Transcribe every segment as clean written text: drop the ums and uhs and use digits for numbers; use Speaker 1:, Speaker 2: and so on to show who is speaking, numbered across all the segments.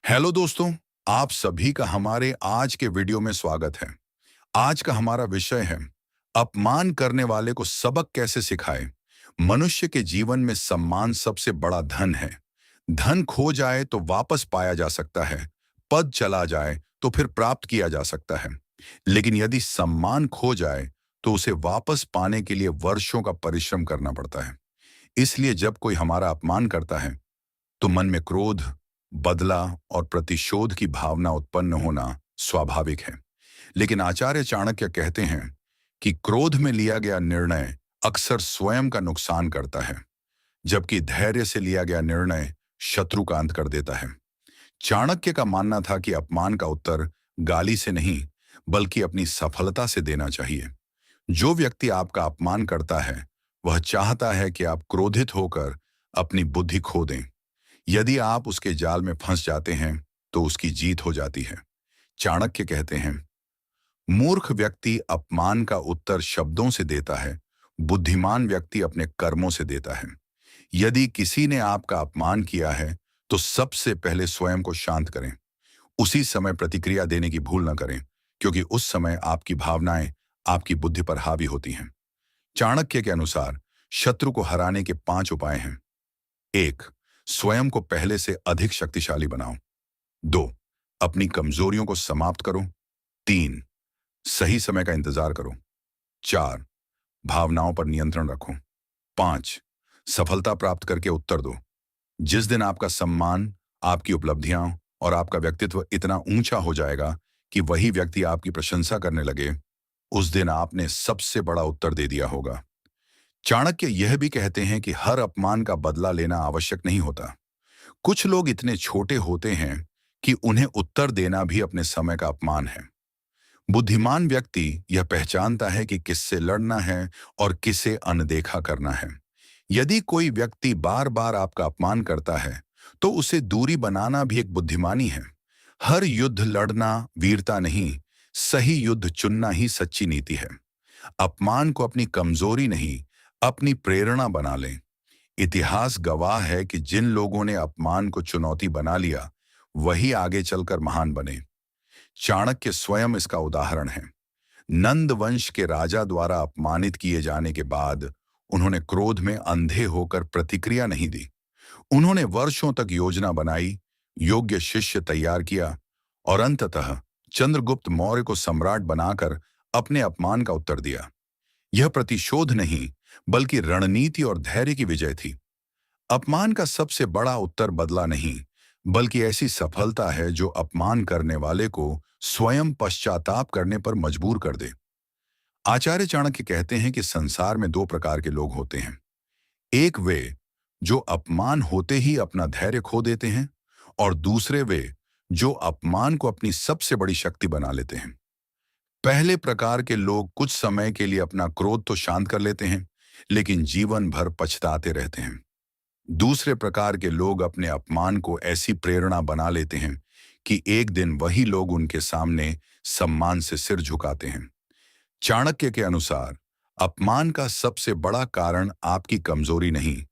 Speaker 1: Hello दोस्तों, आप सभी का हमारे आज के वीडियो में स्वागत है। आज का हमारा विषय है अपमान करने वाले को सबक कैसे सिखाएं। मनुष्य के जीवन में सम्मान सबसे बड़ा धन है। धन खो जाए तो वापस पाया जा सकता है, पद चला जाए तो फिर प्राप्त किया जा सकता है, लेकिन यदि सम्मान खो जाए तो उसे वापस पाने के लिए वर्षों का परिश्रम करना पड़ता है। इसलिए जब कोई हमारा अपमान करता है तो मन में क्रोध, बदला और प्रतिशोध की भावना उत्पन्न होना स्वाभाविक है। लेकिन आचार्य चाणक्य कहते हैं कि क्रोध में लिया गया निर्णय अक्सर स्वयं का नुकसान करता है, जबकि धैर्य से लिया गया निर्णय शत्रु का अंत कर देता है। चाणक्य का मानना था कि अपमान का उत्तर गाली से नहीं, बल्कि अपनी सफलता से देना चाहिए। जो व्यक्ति आपका अपमान करता है, वह चाहता है कि आप क्रोधित होकर अपनी बुद्धि खो दें। यदि आप उसके जाल में फंस जाते हैं तो उसकी जीत हो जाती है। चाणक्य कहते हैं, मूर्ख व्यक्ति अपमान का उत्तर शब्दों से देता है, बुद्धिमान व्यक्ति अपने कर्मों से देता है। यदि किसी ने आपका अपमान किया है तो सबसे पहले स्वयं को शांत करें। उसी समय प्रतिक्रिया देने की भूल न करें, क्योंकि उस समय आपकी भावनाएं आपकी बुद्धि पर हावी होती हैं। चाणक्य के अनुसार शत्रु को हराने के 5 उपाय हैं। 1. स्वयं को पहले से अधिक शक्तिशाली बनाओ। 2. अपनी कमजोरियों को समाप्त करो। 3. सही समय का इंतजार करो। 4. भावनाओं पर नियंत्रण रखो। 5. सफलता प्राप्त करके उत्तर दो। जिस दिन आपका सम्मान, आपकी उपलब्धियां और आपका व्यक्तित्व इतना ऊंचा हो जाएगा कि वही व्यक्ति आपकी प्रशंसा करने लगे, उस दिन आपने सबसे बड़ा उत्तर दे दिया होगा। चाणक्य यह भी कहते हैं कि हर अपमान का बदला लेना आवश्यक नहीं होता। कुछ लोग इतने छोटे होते हैं कि उन्हें उत्तर देना भी अपने समय का अपमान है। बुद्धिमान व्यक्ति यह पहचानता है कि किससे लड़ना है और किसे अनदेखा करना है। यदि कोई व्यक्ति बार बार आपका अपमान करता है तो उसे दूरी बनाना भी एक बुद्धिमानी है। हर युद्ध लड़ना वीरता नहीं, सही युद्ध चुनना ही सच्ची नीति है। अपमान को अपनी कमजोरी नहीं, अपनी प्रेरणा बना लें। इतिहास गवाह है कि जिन लोगों ने अपमान को चुनौती बना लिया, वही आगे चलकर महान बने। चाणक्य स्वयं इसका उदाहरण है। नंद वंश के राजा द्वारा अपमानित किए जाने के बाद उन्होंने क्रोध में अंधे होकर प्रतिक्रिया नहीं दी। उन्होंने वर्षों तक योजना बनाई, योग्य शिष्य तैयार किया और अंततः चंद्रगुप्त मौर्य को सम्राट बनाकर अपने अपमान का उत्तर दिया। यह प्रतिशोध नहीं, बल्कि रणनीति और धैर्य की विजय थी। अपमान का सबसे बड़ा उत्तर बदला नहीं, बल्कि ऐसी सफलता है जो अपमान करने वाले को स्वयं पश्चाताप करने पर मजबूर कर दे। आचार्य चाणक्य कहते हैं कि संसार में 2 प्रकार के लोग होते हैं। एक वे जो अपमान होते ही अपना धैर्य खो देते हैं, और दूसरे वे जो अपमान को अपनी सबसे बड़ी शक्ति बना लेते हैं। पहले प्रकार के लोग कुछ समय के लिए अपना क्रोध तो शांत कर लेते हैं, लेकिन जीवन भर पछताते रहते हैं। दूसरे प्रकार के लोग अपने अपमान को ऐसी प्रेरणा बना लेते हैं कि एक दिन वही लोग उनके सामने सम्मान से सिर झुकाते हैं। चाणक्य के अनुसार अपमान का सबसे बड़ा कारण आपकी कमजोरी नहीं,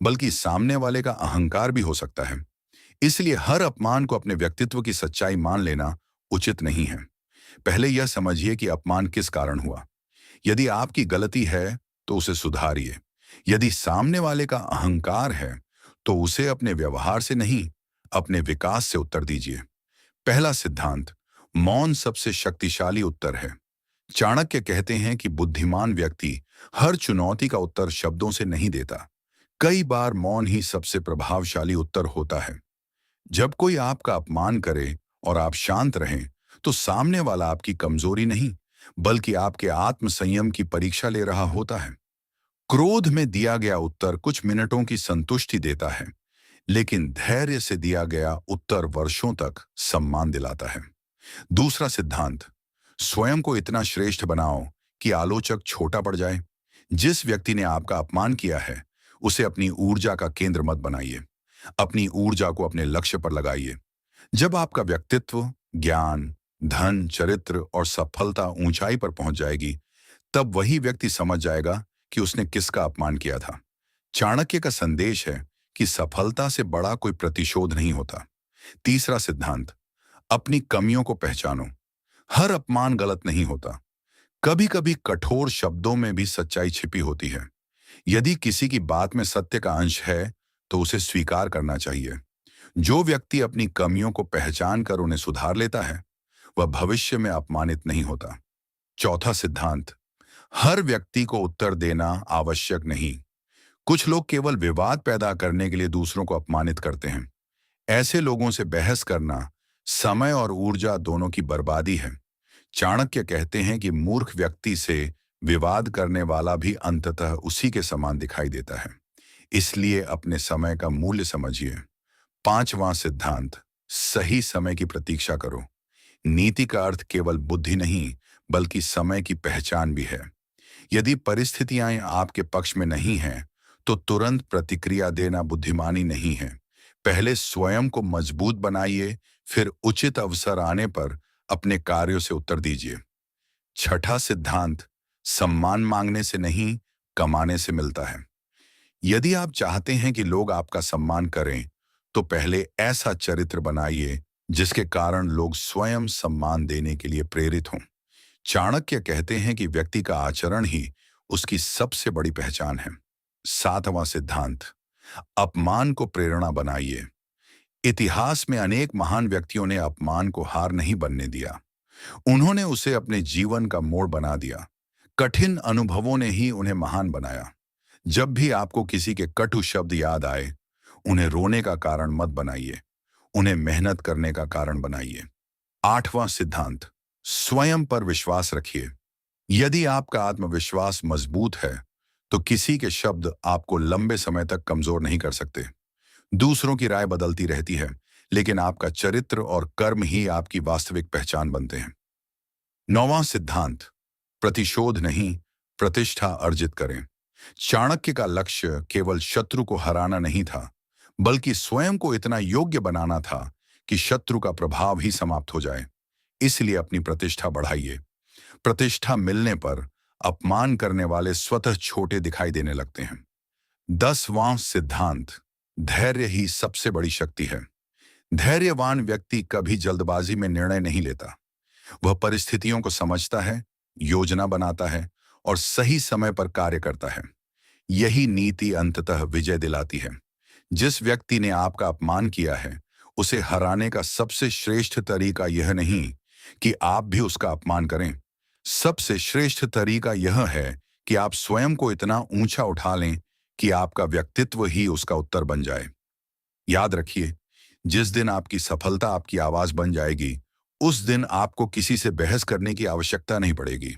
Speaker 1: बल्कि सामने वाले का अहंकार भी हो सकता है। इसलिए हर अपमान को अपने व्यक्तित्व की सच्चाई मान लेना उचित नहीं है। पहले यह समझिए कि अपमान किस कारण हुआ। यदि आपकी गलती है तो उसे सुधारिए। यदि सामने वाले का अहंकार है तो उसे अपने व्यवहार से नहीं, अपने विकास से उत्तर दीजिए। पहला सिद्धांत, मौन सबसे शक्तिशाली उत्तर है। चाणक्य कहते हैं कि बुद्धिमान व्यक्ति हर चुनौती का उत्तर शब्दों से नहीं देता। कई बार मौन ही सबसे प्रभावशाली उत्तर होता है। जब कोई आपका अपमान करे और आप शांत रहें, तो सामने वाला आपकी कमजोरी नहीं, बल्कि आपके आत्मसंयम की परीक्षा ले रहा होता है। क्रोध में दिया गया उत्तर कुछ मिनटों की संतुष्टि देता है, लेकिन धैर्य से दिया गया उत्तर वर्षों तक सम्मान दिलाता है। दूसरा सिद्धांत, स्वयं को इतना श्रेष्ठ बनाओ कि आलोचक छोटा पड़ जाए। जिस व्यक्ति ने आपका अपमान किया है, उसे अपनी ऊर्जा का केंद्र मत बनाइए। अपनी ऊर्जा को अपने लक्ष्य पर लगाइए। जब आपका व्यक्तित्व, ज्ञान, धन, चरित्र और सफलता ऊंचाई पर पहुंच जाएगी, तब वही व्यक्ति समझ जाएगा कि उसने किसका अपमान किया था। चाणक्य का संदेश है कि सफलता से बड़ा कोई प्रतिशोध नहीं होता, तीसरा सिद्धांत, अपनी कमियों को पहचानो। हर अपमान गलत नहीं होता। कभी कभी कठोर शब्दों में भी सच्चाई छिपी होती है। यदि किसी की बात में सत्य का अंश है तो उसे स्वीकार करना चाहिए। जो व्यक्ति अपनी कमियों को पहचान कर उन्हें सुधार लेता है वह भविष्य में अपमानित नहीं होता। चौथा सिद्धांत, हर व्यक्ति को उत्तर देना आवश्यक नहीं। कुछ लोग केवल विवाद पैदा करने के लिए दूसरों को अपमानित करते हैं। ऐसे लोगों से बहस करना समय और ऊर्जा दोनों की बर्बादी है। चाणक्य कहते हैं कि मूर्ख व्यक्ति से विवाद करने वाला भी अंततः उसी के समान दिखाई देता है। इसलिए अपने समय का मूल्य समझिए। पांचवां सिद्धांत, सही समय की प्रतीक्षा करो। नीति का अर्थ केवल बुद्धि नहीं बल्कि समय की पहचान भी है। यदि परिस्थितियां आपके पक्ष में नहीं हैं तो तुरंत प्रतिक्रिया देना बुद्धिमानी नहीं है। पहले स्वयं को मजबूत बनाइए, फिर उचित अवसर आने पर अपने कार्यों से उत्तर दीजिए। छठा सिद्धांत, सम्मान मांगने से नहीं कमाने से मिलता है। यदि आप चाहते हैं कि लोग आपका सम्मान करें तो पहले ऐसा चरित्र बनाइए जिसके कारण लोग स्वयं सम्मान देने के लिए प्रेरित हों। चाणक्य कहते हैं कि व्यक्ति का आचरण ही उसकी सबसे बड़ी पहचान है। सातवां सिद्धांत, अपमान को प्रेरणा बनाइए। इतिहास में अनेक महान व्यक्तियों ने अपमान को हार नहीं बनने दिया। उन्होंने उसे अपने जीवन का मोड़ बना दिया। कठिन अनुभवों ने ही उन्हें महान बनाया। जब भी आपको किसी के कटु शब्द याद आए, उन्हें रोने का कारण मत बनाइए, उन्हें मेहनत करने का कारण बनाइए। आठवां सिद्धांत, स्वयं पर विश्वास रखिए। यदि आपका आत्मविश्वास मजबूत है तो किसी के शब्द आपको लंबे समय तक कमजोर नहीं कर सकते। दूसरों की राय बदलती रहती है, लेकिन आपका चरित्र और कर्म ही आपकी वास्तविक पहचान बनते हैं। नौवां सिद्धांत, प्रतिशोध नहीं प्रतिष्ठा अर्जित करें। चाणक्य का लक्ष्य केवल शत्रु को हराना नहीं था बल्कि स्वयं को इतना योग्य बनाना था कि शत्रु का प्रभाव ही समाप्त हो जाए। इसलिए अपनी प्रतिष्ठा बढ़ाइए। प्रतिष्ठा मिलने पर अपमान करने वाले स्वतः छोटे दिखाई देने लगते हैं। 10वां सिद्धांत, धैर्य ही सबसे बड़ी शक्ति है। धैर्यवान व्यक्ति कभी जल्दबाजी में निर्णय नहीं लेता। वह परिस्थितियों को समझता है, योजना बनाता है और सही समय पर कार्य करता है। यही नीति अंततः विजय दिलाती है। जिस व्यक्ति ने आपका अपमान किया है उसे हराने का सबसे श्रेष्ठ तरीका यह नहीं कि आप भी उसका अपमान करें। सबसे श्रेष्ठ तरीका यह है कि आप स्वयं को इतना ऊंचा उठा लें कि आपका व्यक्तित्व ही उसका उत्तर बन जाए। याद रखिए, जिस दिन आपकी सफलता आपकी आवाज बन जाएगी उस दिन आपको किसी से बहस करने की आवश्यकता नहीं पड़ेगी।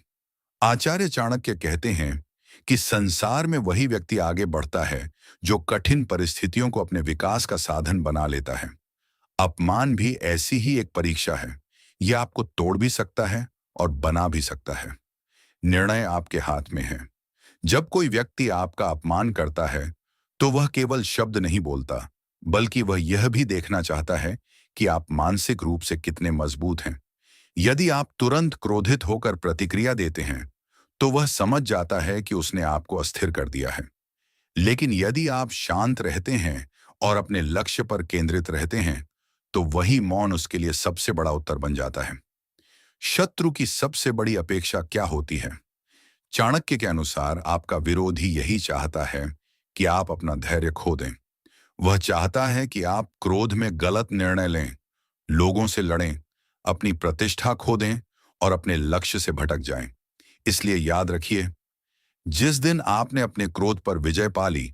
Speaker 1: आचार्य चाणक्य कहते हैं कि संसार में वही व्यक्ति आगे बढ़ता है जो कठिन परिस्थितियों को अपने विकास का साधन बना लेता है। अपमान भी ऐसी ही एक परीक्षा है। यह आपको तोड़ भी सकता है और बना भी सकता है। निर्णय आपके हाथ में है। जब कोई व्यक्ति आपका अपमान करता है तो वह केवल शब्द नहीं बोलता बल्कि वह यह भी देखना चाहता है कि आप मानसिक रूप से कितने मजबूत हैं। यदि आप तुरंत क्रोधित होकर प्रतिक्रिया देते हैं तो वह समझ जाता है कि उसने आपको अस्थिर कर दिया है। लेकिन यदि आप शांत रहते हैं और अपने लक्ष्य पर केंद्रित रहते हैं तो वही मौन उसके लिए सबसे बड़ा उत्तर बन जाता है। शत्रु की सबसे बड़ी अपेक्षा क्या होती है? चाणक्य के अनुसार आपका विरोधी यही चाहता है कि आप अपना धैर्य खो दें। वह चाहता है कि आप क्रोध में गलत निर्णय लें, लोगों से लड़ें, अपनी प्रतिष्ठा खो दें और अपने लक्ष्य से भटक जाएं। इसलिए याद रखिए, जिस दिन आपने अपने क्रोध पर विजय पा ली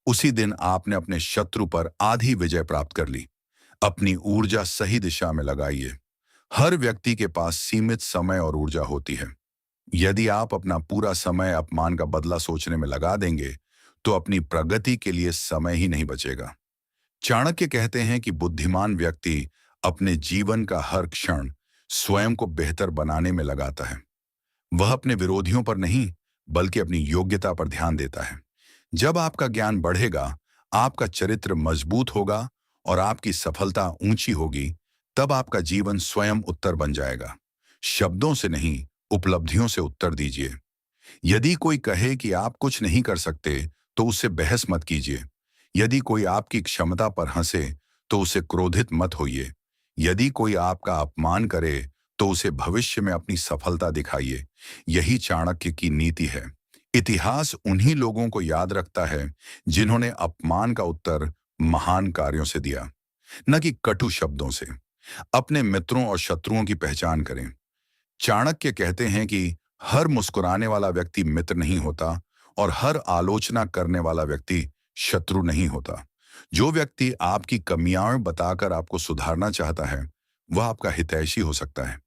Speaker 1: उसी दिन आपने अपने शत्रु पर आधी विजय प्राप्त कर ली। अपनी ऊर्जा सही दिशा में लगाइए। हर व्यक्ति के पास सीमित समय और ऊर्जा होती है। यदि आप अपना पूरा समय अपमान का बदला सोचने में लगा देंगे तो अपनी प्रगति के लिए समय ही नहीं बचेगा। चाणक्य कहते हैं कि बुद्धिमान व्यक्ति अपने जीवन का हर क्षण स्वयं को बेहतर बनाने में लगाता है। वह अपने विरोधियों पर नहीं बल्कि अपनी योग्यता पर ध्यान देता है। जब आपका ज्ञान बढ़ेगा, आपका चरित्र मजबूत होगा और आपकी सफलता ऊंची होगी, तब आपका जीवन स्वयं उत्तर बन जाएगा। शब्दों से नहीं, उपलब्धियों से उत्तर दीजिए। यदि कोई कहे कि आप कुछ नहीं कर सकते तो उससे बहस मत कीजिए। यदि कोई आपकी क्षमता पर हंसे तो उसे क्रोधित मत होइए। यदि कोई आपका अपमान करे तो उसे भविष्य में अपनी सफलता दिखाइए। यही चाणक्य की नीति है। इतिहास उन्हीं लोगों को याद रखता है जिन्होंने अपमान का उत्तर महान कार्यों से दिया, न कि कटु शब्दों से। अपने मित्रों और शत्रुओं की पहचान करें। चाणक्य कहते हैं कि हर मुस्कुराने वाला व्यक्ति मित्र नहीं होता और हर आलोचना करने वाला व्यक्ति शत्रु नहीं होता। जो व्यक्ति आपकी कमियां बताकर आपको सुधारना चाहता है वह आपका हितैषी हो सकता है,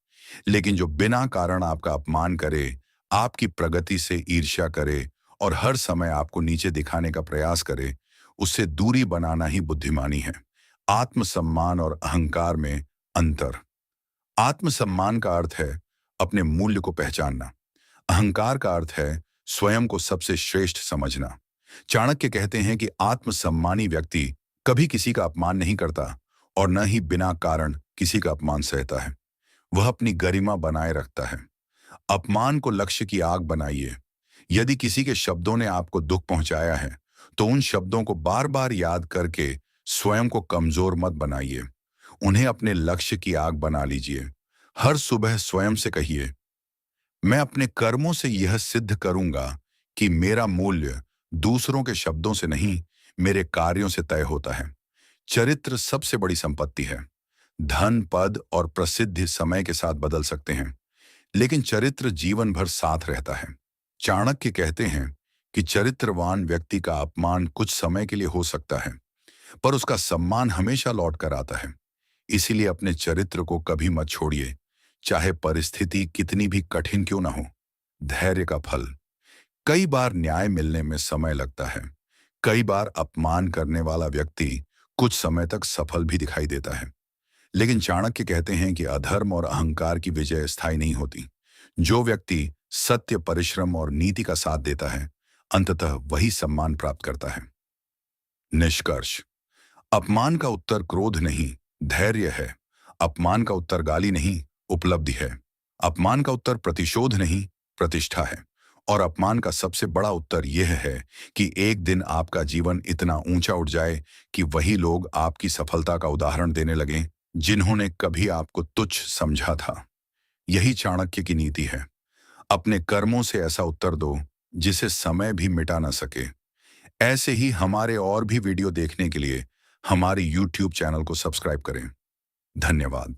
Speaker 1: लेकिन जो बिना कारण आपका अपमान करे, आपकी प्रगति से ईर्ष्या करे और हर समय आपको नीचे दिखाने का प्रयास करे, उससे दूरी बनाना ही बुद्धिमानी है। आत्मसम्मान और अहंकार में अंतर। आत्मसम्मान का अर्थ है अपने मूल्य को पहचानना। अहंकार का अर्थ है स्वयं को सबसे श्रेष्ठ समझना। चाणक्य कहते हैं कि आत्मसम्मानी व्यक्ति कभी किसी का अपमान नहीं करता और न ही बिना कारण किसी का अपमान सहता है। वह अपनी गरिमा बनाए रखता है। अपमान को लक्ष्य की आग बनाइए। यदि किसी के शब्दों ने आपको दुख पहुंचाया है तो उन शब्दों को बार बार याद करके स्वयं को कमजोर मत बनाइए। उन्हें अपने लक्ष्य की आग बना लीजिए। हर सुबह स्वयं से कहिए, मैं अपने कर्मों से यह सिद्ध करूंगा कि मेरा मूल्य दूसरों के शब्दों से नहीं, मेरे कार्यों से तय होता है। चरित्र सबसे बड़ी संपत्ति है। धन, पद और प्रसिद्धि समय के साथ बदल सकते हैं, लेकिन चरित्र जीवन भर साथ रहता है। चाणक्य कहते हैं कि चरित्रवान व्यक्ति का अपमान कुछ समय के लिए हो सकता है, पर उसका सम्मान हमेशा लौट कर आता है। इसीलिए अपने चरित्र को कभी मत छोड़िए, चाहे परिस्थिति कितनी भी कठिन क्यों ना हो। धैर्य का फल। कई बार न्याय मिलने में समय लगता है। कई बार अपमान करने वाला व्यक्ति कुछ समय तक सफल भी दिखाई देता है, लेकिन चाणक्य कहते हैं कि अधर्म और अहंकार की विजय स्थायी नहीं होती। जो व्यक्ति सत्य, परिश्रम और नीति का साथ देता है, अंततः वही सम्मान प्राप्त करता है। निष्कर्ष। अपमान का उत्तर क्रोध नहीं, धैर्य है। अपमान का उत्तर गाली नहीं, उपलब्धि है। अपमान का उत्तर प्रतिशोध नहीं, प्रतिष्ठा है। और अपमान का सबसे बड़ा उत्तर यह है कि एक दिन आपका जीवन इतना ऊंचा उठ जाए कि वही लोग आपकी सफलता का उदाहरण देने लगें जिन्होंने कभी आपको तुच्छ समझा था। यही चाणक्य की नीति है। अपने कर्मों से ऐसा उत्तर दो जिसे समय भी मिटा ना सके। ऐसे ही हमारे और भी वीडियो देखने के लिए हमारे YouTube चैनल को सब्सक्राइब करें। धन्यवाद।